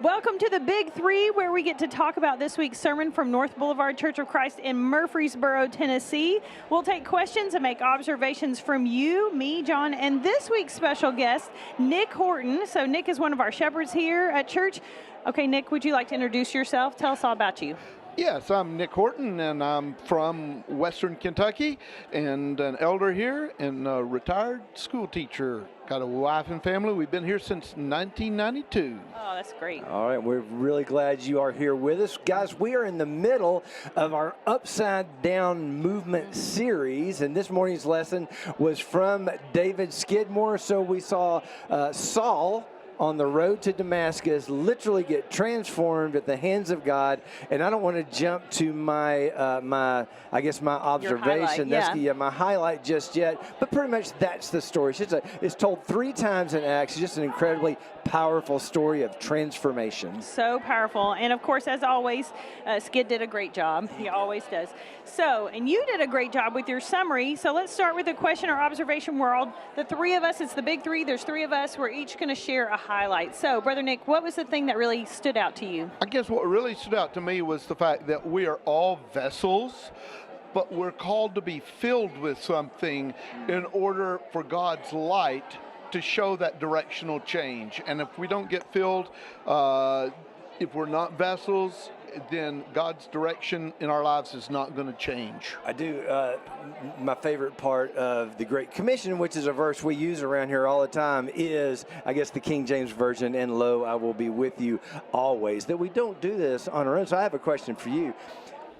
Welcome to the Big Three, where we get to talk about this week's sermon from North Boulevard Church of Christ in Murfreesboro, Tennessee. We'll take questions and make observations from you, me, John, and this week's special guest, Nick Horton. So Nick is one of our shepherds here at church. Okay, Nick, would you like to introduce yourself? Tell us all about you. Yes, I'm Nick Horton, and I'm from Western Kentucky, and an elder here, and a retired school teacher. Got a wife and family. We've been here since 1992. Oh, that's great. All right, we're really glad you are here with us. Guys, we are in the middle of our Upside Down Movement series, and this morning's lesson was from David Skidmore. So we saw Saul on the road to Damascus literally get transformed at the hands of God. And I don't want to jump to my observation. That's my highlight just yet. But pretty much that's the story. It's told 3 times in Acts. It's just an incredibly powerful story of transformation. So powerful. And of course, as always, Skid did a great job. He always does. So, and you did a great job with your summary. So let's start with a question or observation world. The 3 of us, it's the Big Three. There's 3 of us. We're each going to share a highlight. So, Brother Nick, what was the thing that really stood out to you? I guess what really stood out to me was the fact that we are all vessels, but we're called to be filled with something in order for God's light to show that directional change. And if we don't get filled, if we're not vessels, then God's direction in our lives is not going to change. I do. My favorite part of the Great Commission, which is a verse we use around here all the time, is, I guess, the King James Version, and lo, I will be with you always. That we don't do this on our own. So I have a question for you.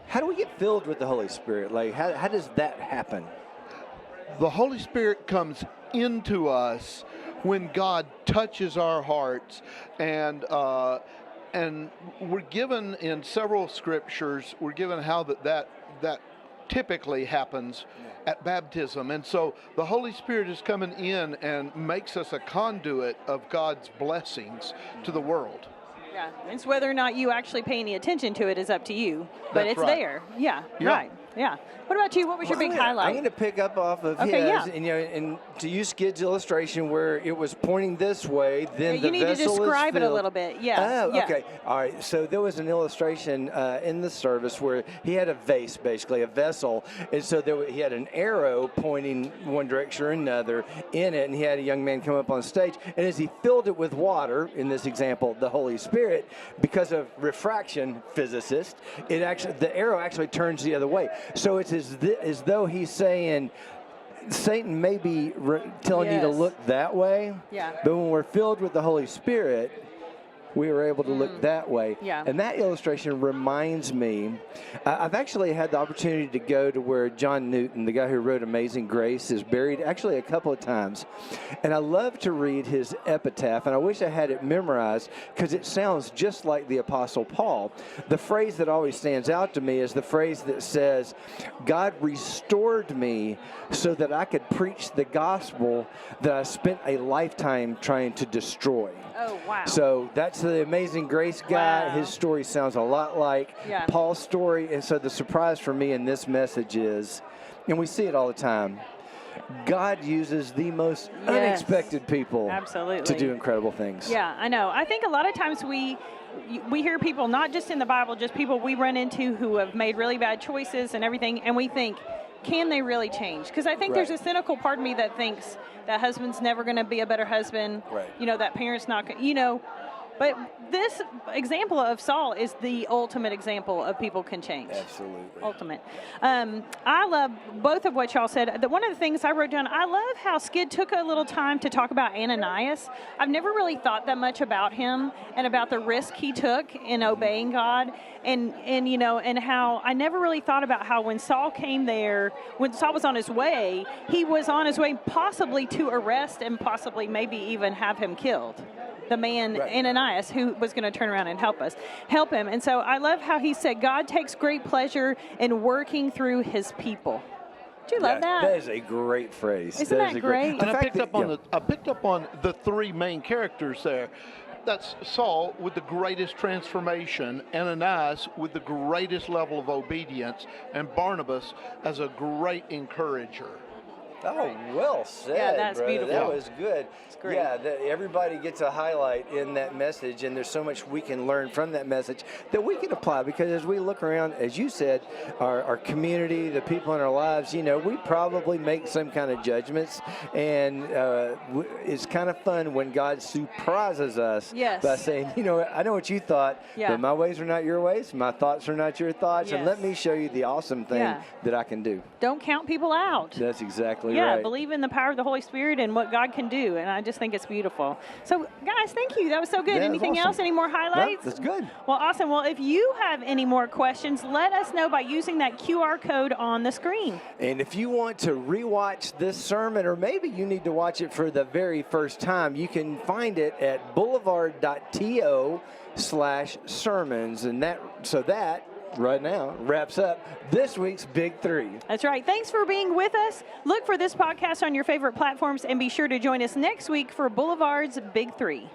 How do we get filled with the Holy Spirit? Like, how does that happen? The Holy Spirit comes into us when God touches our hearts, and we're given in several scriptures, we're given how that typically happens at baptism. And so the Holy Spirit is coming in and makes us a conduit of God's blessings to the world. Yeah, it's whether or not you actually pay any attention to it is up to you, but That's it's right. there. Yeah, right. Yeah. What about you? What was your big highlight? I'm going to pick up off of his, and to use Skid's illustration where it was pointing this way, then you need to describe it a little bit. Yeah. Oh, okay. All right. So there was an illustration in the service where he had a vase, basically a vessel, and so he had an arrow pointing one direction or another in it, and he had a young man come up on stage, and as he filled it with water, in this example, the Holy Spirit, because of refraction, physicist, the arrow actually turns the other way. So it's as though he's saying, Satan may be telling you to look that way, but when we're filled with the Holy Spirit, we were able to look that way. Yeah. And that illustration reminds me, I've actually had the opportunity to go to where John Newton, the guy who wrote Amazing Grace, is buried actually a couple of times. And I love to read his epitaph, and I wish I had it memorized because it sounds just like the Apostle Paul. The phrase that always stands out to me is the phrase that says, God restored me so that I could preach the gospel that I spent a lifetime trying to destroy. Oh, wow. So that's the Amazing Grace guy. Wow. His story sounds a lot like Paul's story. And so the surprise for me in this message is, and we see it all the time, God uses the most unexpected people to do incredible things. Yeah, I know. I think a lot of times we hear people, not just in the Bible, just people we run into who have made really bad choices and everything, and we think, can they really change? Because I think there's a cynical part of me that thinks that husband's never going to be a better husband. Right. That parent's not, But this example of Saul is the ultimate example of people can change. Absolutely. Ultimate. I love both of what y'all said. One of the things I wrote down, I love how Skid took a little time to talk about Ananias. I've never really thought that much about him and about the risk he took in obeying God. And how I never really thought about how when Saul came there, when Saul was on his way, he was on his way possibly to arrest and possibly maybe even have him killed. The man, Ananias, who was going to turn around and help him. And so I love how he said, God takes great pleasure in working through his people. Do you love that? That is a great phrase. Isn't that great? And I picked up on the 3 main characters there. That's Saul with the greatest transformation, Ananias with the greatest level of obedience, and Barnabas as a great encourager. Oh, well said. Yeah, that's brother. beautiful. That was good. It's great. Yeah, everybody gets a highlight in that message, and there's so much we can learn from that message that we can apply. Because as we look around, as you said, our community, the people in our lives, you know, we probably make some kind of judgments, and it's kind of fun when God surprises us by saying, you know, I know what you thought, but my ways are not your ways, my thoughts are not your thoughts, and let me show you the awesome thing that I can do. Don't count people out. That's exactly right. Yeah, believe in the power of the Holy Spirit and what God can do, and I just think it's beautiful. So, guys, thank you. That was so good. Yeah, anything else? Any more highlights? No, that's good. Well, awesome. Well, if you have any more questions, let us know by using that QR code on the screen. And if you want to rewatch this sermon, or maybe you need to watch it for the very first time, you can find it at boulevard.to/sermons, and that right now wraps up this week's Big Three. That's right. Thanks for being with us. Look for this podcast on your favorite platforms, and be sure to join us next week for Boulevard's Big Three.